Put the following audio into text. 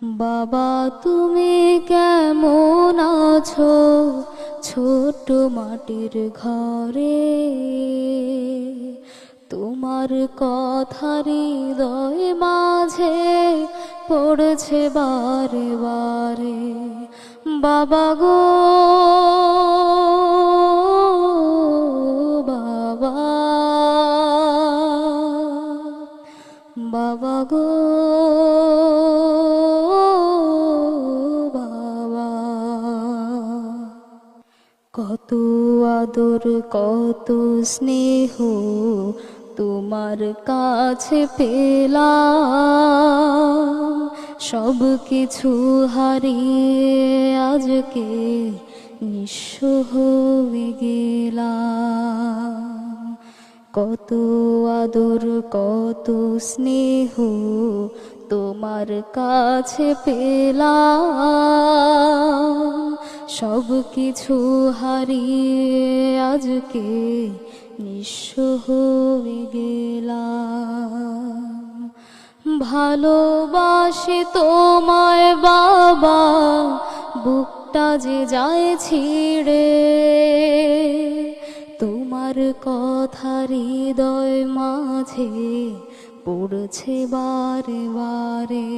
বাবা তুমি কেমন আছো ছোট মাটির ঘরে, তোমার কথা হৃদয় মাঝে পড়ছে বারে বারে। বাবা গো বাবা, বাবা গো বাবা, কত আদর কত স্নেহ তোমার কাছে পেলাম, সব কিছু হারিয়ে আজকে নিঃস্ব হয়ে গেলাম। কত আদর কত স্নেহ তোমার কাছে পেলাম, সব কিছু হারিয়ে আজকে নিঃস্ব হয়ে গেলাম। ভালোবাসি তোমায় বাবা, বুকটা যে যায় ছিঁড়ে, তোমার কথা হৃদয় মাঝে পড়ছে বারে বারে।